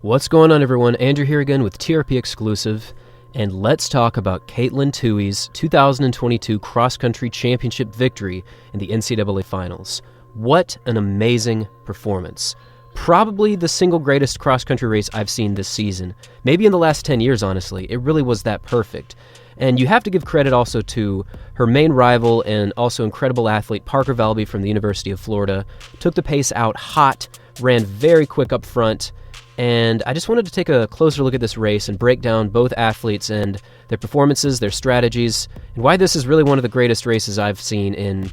What's going on, everyone? Andrew here again with TRP Exclusive, and let's talk about Katelyn Tuohy's 2022 cross-country championship victory in the NCAA finals. What an amazing performance. Probably the single greatest cross-country race I've seen this season. Maybe in the last 10 years, honestly. It really was that perfect. And you have to give credit also to her main rival and also incredible athlete, Parker Valby from the University of Florida. Took the pace out hot, ran very quick up front, and I just wanted to take a closer look at this race and break down both athletes and their performances, their strategies, and why this is really one of the greatest races I've seen in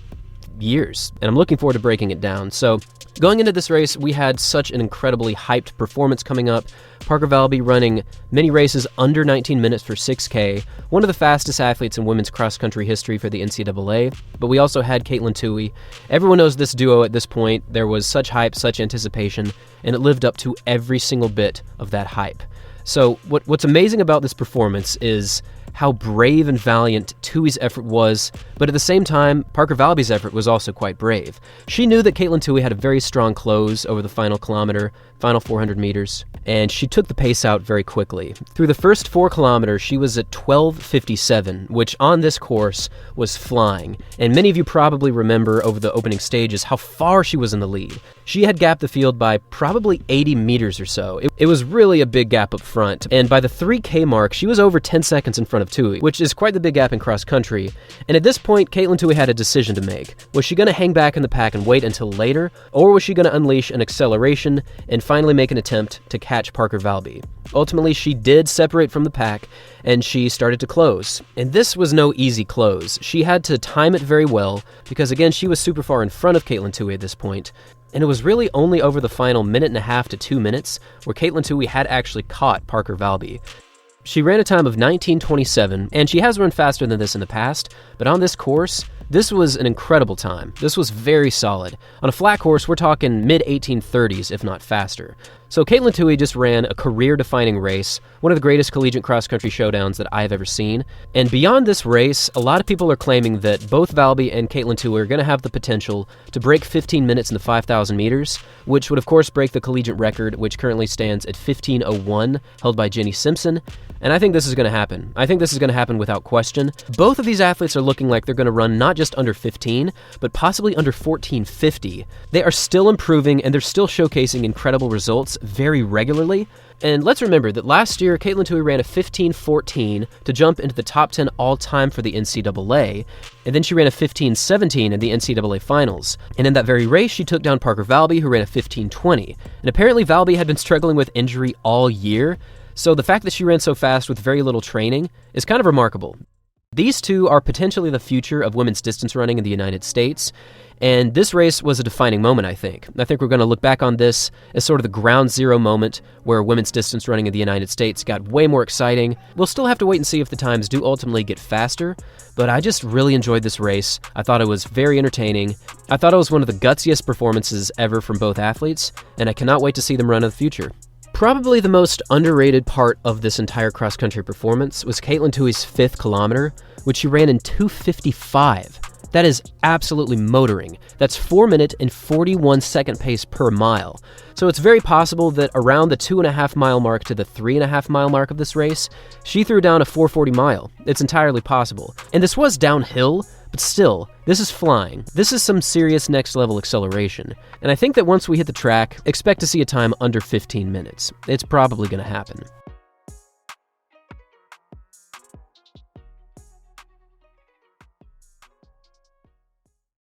years. And I'm looking forward to breaking it down. So going into this race, we had such an incredibly hyped performance coming up. Parker Valby running many races under 19 minutes for 6K, one of the fastest athletes in women's cross-country history for the NCAA. But we also had Katelyn Tuohy. Everyone knows this duo at this point. There was such hype, such anticipation, and it lived up to every single bit of that hype. So what's amazing about this performance is how brave and valiant Tuohy's effort was, but at the same time, Parker Valby's effort was also quite brave. She knew that Katelyn Tuohy had a very strong close over the final kilometer, final 400 meters, and she took the pace out very quickly. Through the first 4 kilometers, she was at 12:57, which on this course was flying. And many of you probably remember over the opening stages how far she was in the lead. She had gapped the field by probably 80 meters or so. It was really a big gap up front, and by the 3K mark, she was over 10 seconds in front of Tuohy, which is quite the big gap in cross-country. And at this point, Katelyn Tuohy had a decision to make. Was she going to hang back in the pack and wait until later, or was she going to unleash an acceleration and finally make an attempt to catch Parker Valby? Ultimately, she did separate from the pack, and she started to close. And this was no easy close. She had to time it very well, because again, she was super far in front of Katelyn Tuohy at this point. And it was really only over the final minute and a half to 2 minutes where Katelyn Tuohy had actually caught Parker Valby. She ran a time of 19:27, and she has run faster than this in the past, but on this course, this was an incredible time. This was very solid. On a flat course, we're talking mid-1830s, if not faster. So Katelyn Tuohy just ran a career-defining race, one of the greatest collegiate cross-country showdowns that I've ever seen. And beyond this race, a lot of people are claiming that both Valby and Katelyn Tuohy are going to have the potential to break 15 minutes in the 5,000 meters, which would of course break the collegiate record, which currently stands at 15:01, held by Jenny Simpson. And I think this is going to happen. I think this is going to happen without question. Both of these athletes are looking like they're going to run not just under 15, but possibly under 14:50. They are still improving, and they're still showcasing incredible results very regularly. And let's remember that last year, Katelyn Tuohy ran a 15:14 to jump into the top 10 all-time for the NCAA, and then she ran a 15:17 in the NCAA finals. And in that very race, she took down Parker Valby, who ran a 15:20. And apparently Valby had been struggling with injury all year, so the fact that she ran so fast with very little training is kind of remarkable. These two are potentially the future of women's distance running in the United States, and this race was a defining moment, I think. I think we're going to look back on this as sort of the ground zero moment where women's distance running in the United States got way more exciting. We'll still have to wait and see if the times do ultimately get faster, but I just really enjoyed this race. I thought it was very entertaining. I thought it was one of the gutsiest performances ever from both athletes, and I cannot wait to see them run in the future. Probably the most underrated part of this entire cross-country performance was Katelyn Tuohy's 5th kilometer, which she ran in 2:55. That is absolutely motoring. That's 4 minute and 41 second pace per mile. So it's very possible that around the 2.5 mile mark to the 3.5 mile mark of this race, she threw down a 4:40 mile. It's entirely possible. And this was downhill, but still, this is flying. This is some serious next level acceleration. And I think that once we hit the track, expect to see a time under 15 minutes. It's probably going to happen.